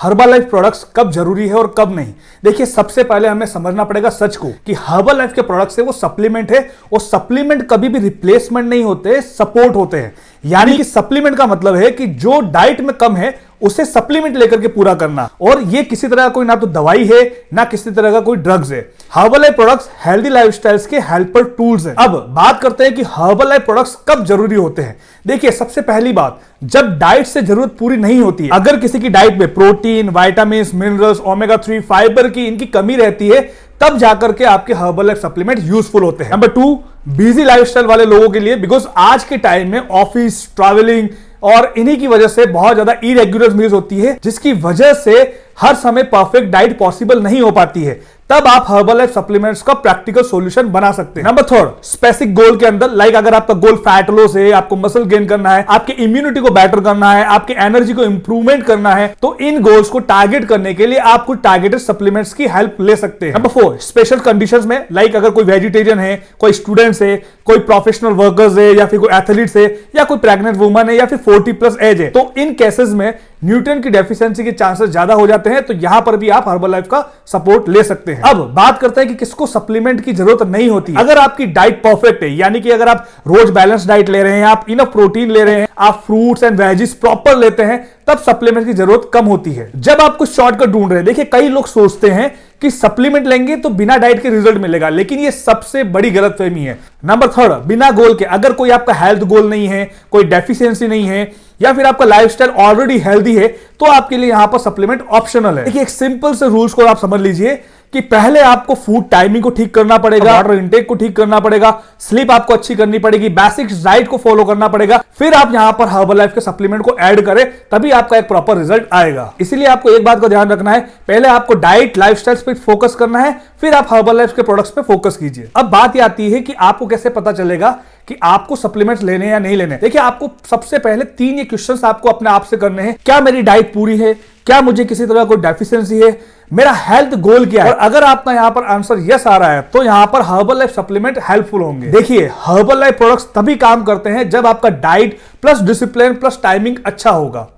Herbal life products कब जरूरी है और कब नहीं। देखिए, सबसे पहले हमें समझना पड़ेगा सच को कि हर्बल लाइफ के प्रोडक्ट्स है वो सप्लीमेंट है, और सप्लीमेंट कभी भी रिप्लेसमेंट नहीं होते, सपोर्ट होते हैं। यानी कि सप्लीमेंट का मतलब है कि जो डाइट में कम है उसे सप्लीमेंट लेकर के पूरा करना, और ये किसी तरह का कोई ना तो दवाई है ना किसी तरह का कोई ड्रग्स है। Herbal life products healthy lifestyles के हेल्पर टूल्स हैं। अब बात करते हैं कि हर्बल लाइफ प्रोडक्ट्स कब जरूरी होते हैं। देखिए, सबसे पहली बात, जब डाइट से जरूरत पूरी नहीं होती है। अगर किसी की डाइट में protein, vitamin, minerals, omega 3, fibre की इनकी कमी रहती है, तब जाकर के आपके हर्बल लाइफ सप्लीमेंट यूजफुल होते हैं। नंबर 2, बिजी लाइफस्टाइल वाले लोगों के लिए, बिकॉज आज के टाइम में ऑफिस, ट्रैवलिंग और इन्हीं की वजह से बहुत ज्यादा इरेगुलर मील्स होती है, जिसकी वजह से हर समय परफेक्ट डाइट पॉसिबल नहीं हो पाती है। तब आप हर्बल लाइफ सप्लीमेंट्स का प्रैक्टिकल सॉल्यूशन बना सकते हैं। नंबर 3, स्पेसिफिक गोल के अंदर, लाइक अगर आपका गोल फैट लॉस है, आपको मसल गेन करना है, आपके इम्यूनिटी को बेटर करना है, आपके एनर्जी को इंप्रूवमेंट करना है, तो इन गोल्स को टारगेट करने के लिए आप कुछ टारगेटेड सप्लीमेंट्स की हेल्प ले सकते हैं। नंबर 4, स्पेशल कंडीशंस में, लाइक अगर कोई वेजिटेरियन है, कोई स्टूडेंट्स है, कोई प्रोफेशनल वर्कर्स है, या फिर कोई एथलीट्स है, या कोई प्रेग्नेंट वुमन है, या फिर 40+ एज है, तो इन केसेस में न्यूट्रिएंट की डेफिशिएंसी के चांसेस ज्यादा हो जाते हैं, तो यहां पर भी आप हर्बल लाइफ का सपोर्ट ले सकते हैं। अब बात करते हैं कि किसको सप्लीमेंट की जरूरत नहीं होती। अगर आपकी डाइट परफेक्ट है, यानी कि अगर आप रोज बैलेंस डाइट ले रहे हैं, आप इनफ प्रोटीन ले रहे हैं, आप फ्रूट्स एंड वेजिस प्रॉपर लेते हैं, तब सप्लीमेंट की जरूरत कम होती है। जब आप कुछ शॉर्टकट ढूंढ रहे हैं, देखिए कई लोग सोचते हैं कि सप्लीमेंट लेंगे तो बिना डाइट के रिजल्ट मिलेगा, लेकिन ये सबसे बड़ी गलतफहमी है। नंबर 3, बिना गोल के, अगर कोई आपका हेल्थ गोल नहीं है, कोई डेफिशिएंसी नहीं है, या फिर आपका लाइफस्टाइल ऑलरेडी हेल्दी है, तो आपके लिए यहां पर सप्लीमेंट ऑप्शनल है। देखिए, एक सिंपल से रूल्स को आप समझ लीजिए कि पहले आपको फूड टाइमिंग को ठीक करना पड़ेगा, वाटर इंटेक को ठीक करना पड़ेगा, स्लीप आपको अच्छी करनी पड़ेगी, बेसिक डाइट को फॉलो करना पड़ेगा, फिर आप यहां पर हर्बल लाइफ के सप्लीमेंट को ऐड करें, तभी आपका एक प्रॉपर रिजल्ट आएगा। इसीलिए आपको एक बात का ध्यान रखना है, पहले आपको डाइट, लाइफस्टाइल पे फोकस करना है, फिर आप हर्बल लाइफ के प्रोडक्ट्स पे फोकस कीजिए। अब बात यह आती है कि आपको कैसे पता चलेगा कि आपको सप्लीमेंट्स लेने या नहीं लेने। देखिए, आपको सबसे पहले 3 ये क्वेश्चंस आपको अपने आप से करने हैं। क्या मेरी डाइट पूरी है? क्या मुझे किसी तरह कोई डेफिशिएंसी है? मेरा हेल्थ गोल क्या है? और अगर आपका यहां पर आंसर यस आ रहा है, तो यहां पर हर्बल लाइफ सप्लीमेंट हेल्पफुल होंगे। देखिए, हर्बल लाइफ प्रोडक्ट्स तभी काम करते हैं जब आपका diet plus discipline plus timing अच्छा होगा।